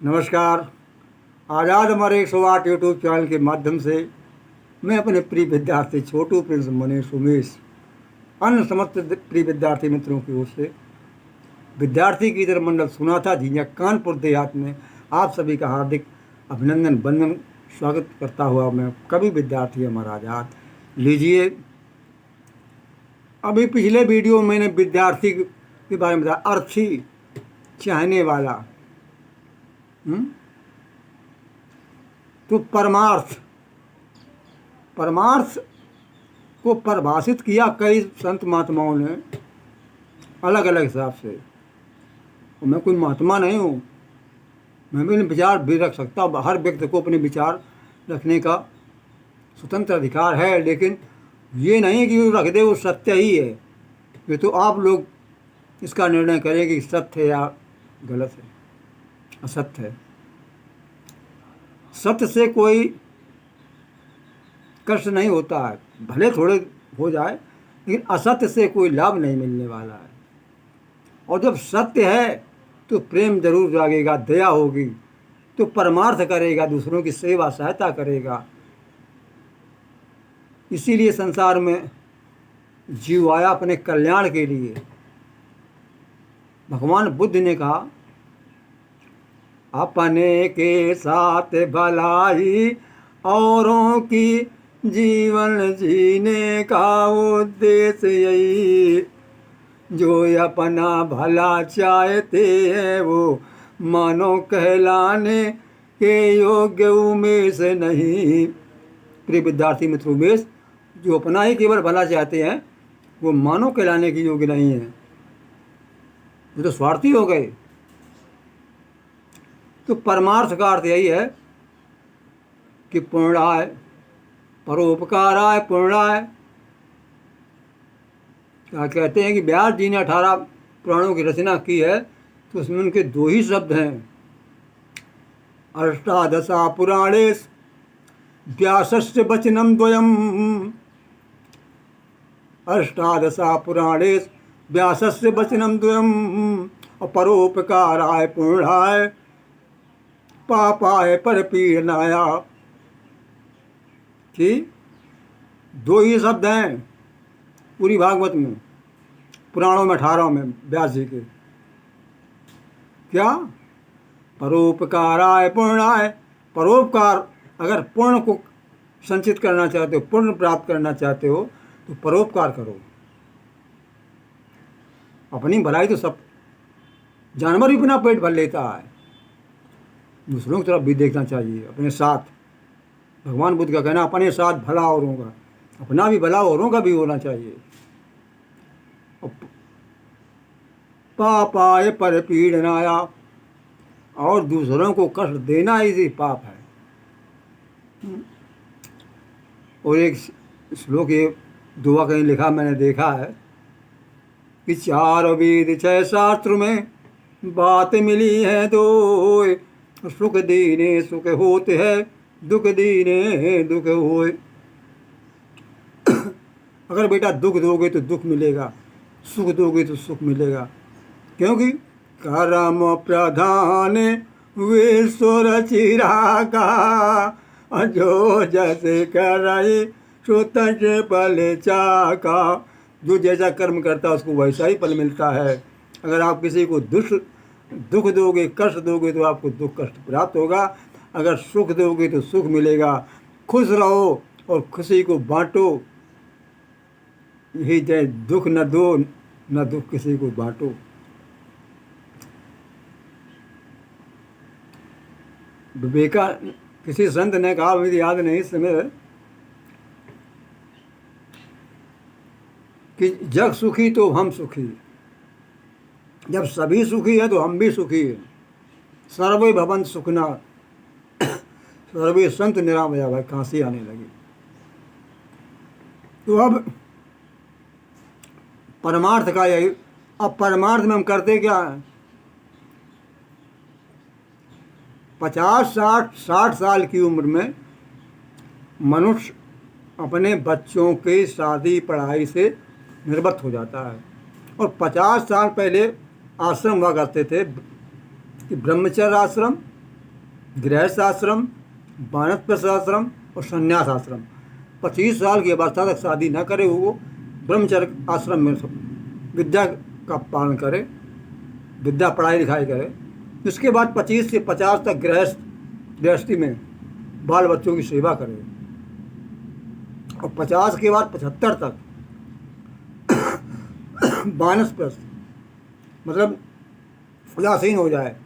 नमस्कार। आज़ाद हमारे 108 YouTube channel के माध्यम से मैं अपने प्रिय विद्यार्थी छोटू प्रिंस मनीष उमेश अन्य समस्त प्रिय विद्यार्थी मित्रों की ओर से विद्यार्थी की तरह मंडल सुना था झिंझक कानपुर देहात में आप सभी का हार्दिक अभिनंदन वंदन स्वागत करता हुआ मैं कवि विद्यार्थी हमारा आज़ाद। लीजिए, अभी पिछले वीडियो में मैंने विद्यार्थी के बारे में बताया, अर्थी चाहने वाला। तो परमार्थ को परिभाषित किया कई संत महात्माओं ने अलग अलग हिसाब से। और मैं कोई महात्मा नहीं हूँ, मैं भी विचार भी रख सकता हूँ। हर व्यक्ति को अपने विचार रखने का स्वतंत्र अधिकार है, लेकिन ये नहीं कि वो रख दे वो सत्य ही है। ये तो आप लोग इसका निर्णय करें कि सत्य है या गलत है, असत्य है। सत्य से कोई कष्ट नहीं होता है, भले थोड़े हो जाए, लेकिन असत्य से कोई लाभ नहीं मिलने वाला है। और जब सत्य है तो प्रेम जरूर जागेगा, दया होगी, तो परमार्थ करेगा, दूसरों की सेवा सहायता करेगा। इसीलिए संसार में जीव आया अपने कल्याण के लिए। भगवान बुद्ध ने कहा, अपने के साथ भलाई औरों की जीवन जीने का उद्देश्य यही, जो अपना भला चाहते हैं वो मानो कहलाने के योग्य उमेश नहीं। प्रिय विद्यार्थी मित्र, उमेश जो अपना ही केवल भला चाहते हैं वो मानो कहलाने के योग्य नहीं है, वो तो स्वार्थी हो गए। तो परमार्थ का अर्थ यही है कि पुण्याय परोपकाराय पुण्याय। क्या कहते हैं कि व्यास जी ने 18 पुराणों की रचना की है, तो उसमें उनके 2 ही शब्द हैं, अष्टादशा पुराणेश व्यासस्य वचनम द्वयम्। अष्टादशा पुराणेश व्यासस्य वचनम द्वयम्। और परोपकाराय पुण्याय पापाय परपीडनाया। कि 2 ही शब्द हैं पूरी भागवत में, पुराणों में 18 में व्यास जी के। क्या? परोपकाराय पुण्याय। परोपकार, अगर पुण्य को संचित करना चाहते हो, पुण्य प्राप्त करना चाहते हो, तो परोपकार करो। अपनी भलाई तो सब जानवर भी अपना पेट भर लेता है, दूसरों की तरफ भी देखना चाहिए। अपने साथ, भगवान बुद्ध का कहना, अपने साथ भला औरों का, अपना भी भला औरों का भी होना चाहिए। पापाय परपीडनाया, और दूसरों को कष्ट देना ही पाप है। और एक श्लोक, ये दुआ कहीं लिखा मैंने देखा है कि 4 वेद 6 शास्त्र में बात मिली है दो, सुख दीने सुख होते है, दुख दीने दुख होए। अगर बेटा दुख दोगे तो दुख मिलेगा, सुख दोगे तो सुख मिलेगा, क्योंकि कर्म प्रधान विश्व रचिरा का, जो जैसे करे सो तज फल चाका। जो जैसा कर्म करता है उसको वैसा ही फल मिलता है। अगर आप किसी को दुख दोगे, कष्ट दोगे, तो आपको दुख कष्ट प्राप्त होगा। अगर सुख दोगे तो सुख मिलेगा। खुश रहो और खुशी को बांटो, यही जय। दुख न दो, न दुख किसी को बांटो। किसी संत ने कहा, मुझे याद नहीं इस समय, कि जग सुखी तो हम सुखी। जब सभी सुखी है तो हम भी सुखी है। सर्वे भवन्तु सुखिनः सर्वे सन्तु निरामया। भाई खांसी आने लगी। तो अब परमार्थ का यही। अब परमार्थ में हम करते क्या है? 50-60 साल की उम्र में मनुष्य अपने बच्चों के शादी पढ़ाई से निर्वृत्त हो जाता है। और 50 साल पहले आश्रम हुआ करते थे, कि ब्रह्मचर्य आश्रम गृहस्थ आश्रम, वानप्रस्थ आश्रम और संन्यास आश्रम। 25 साल की अवस्था तक शादी न करे, वो ब्रह्मचर्य आश्रम में विद्या का पालन करे, विद्या पढ़ाई लिखाई करे। इसके बाद 25 से 50 तक गृहस्थी में बाल बच्चों की सेवा करे, और 50 के बाद 75 तक वानप्रस्थ, मतलब उदासीन हो जाए,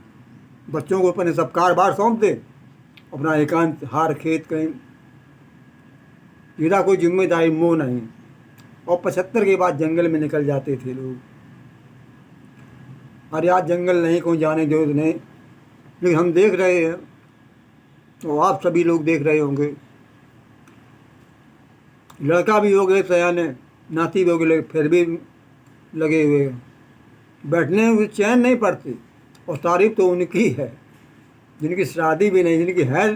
बच्चों को अपने सब कारबार सौंप दे, अपना एकांत हार खेत कहीं, जिसका कोई जिम्मेदारी मोह नहीं। और 75 के बाद जंगल में निकल जाते थे लोग। अरे आज जंगल नहीं, कोई जाने दो नहीं, लेकिन हम देख रहे हैं, तो आप सभी लोग देख रहे होंगे, लड़का भी हो गए सयाने, नाती भी हो गए, फिर भी लगे हुए, बैठने में चैन नहीं पड़ती। और तारीफ तो उनकी है जिनकी शादी भी नहीं, जिनकी है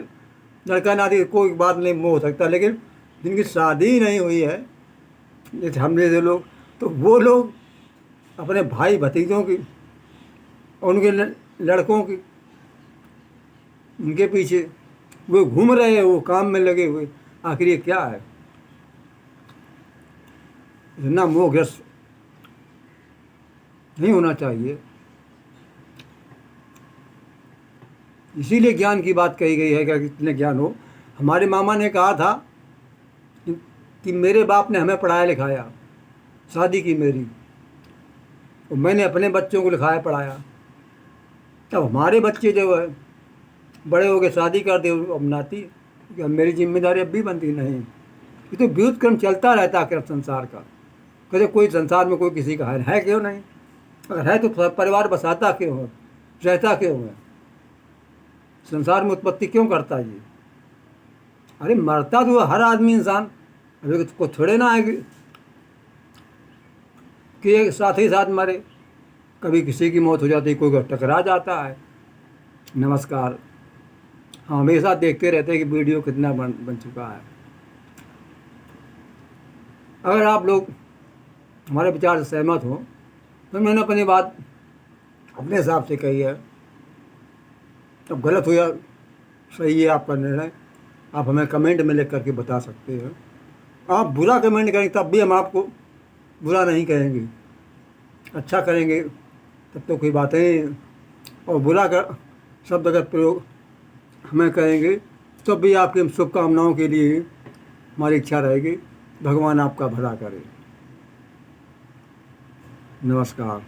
लड़का नाती, कोई बात नहीं, मोह हो सकता, लेकिन जिनकी शादी नहीं हुई है, जैसे हम जैसे लोग, तो वो लोग अपने भाई भतीजों की, उनके लड़कों की, उनके पीछे वो घूम रहे हैं, वो काम में लगे हुए। आखिर ये क्या है? इतना मोहग्रस्त नहीं होना चाहिए। इसीलिए ज्ञान की बात कही गई है कि कितने ज्ञान हो। हमारे मामा ने कहा था कि मेरे बाप ने हमें पढ़ाया लिखाया, शादी की मेरी, और मैंने अपने बच्चों को लिखाया पढ़ाया। तब हमारे बच्चे जो है बड़े हो गए, शादी कर दे, अब नाती, अब मेरी जिम्मेदारी अब भी बनती नहीं। ये तो व्युत क्रम चलता रहता है संसार का। कहते कोई संसार में कोई किसी का है क्यों नहीं? अगर है तो परिवार बसाता क्यों है, रहता क्यों है, संसार में उत्पत्ति क्यों करता है ये? अरे मरता तो हर आदमी इंसान, अभी को थोड़े ना है कि एक साथ ही साथ मरे। कभी किसी की मौत हो जाती है, कोई टकरा जाता है। नमस्कार। हाँ, हमेशा देखते रहते हैं कि वीडियो कितना बन चुका है। अगर आप लोग हमारे विचार से सहमत हो तो मैंने अपनी बात अपने हिसाब से कही है। अब गलत हो या सही है आपका निर्णय, आप हमें कमेंट में लिख करके बता सकते हैं। आप बुरा कमेंट करेंगे तब भी हम आपको बुरा नहीं कहेंगे, अच्छा करेंगे तब तो कोई बात नहीं। और बुरा कर शब्द अगर प्रयोग हमें कहेंगे तो भी आपकी शुभकामनाओं के लिए हमारी इच्छा रहेगी। भगवान आपका भला करे। नमस्कार।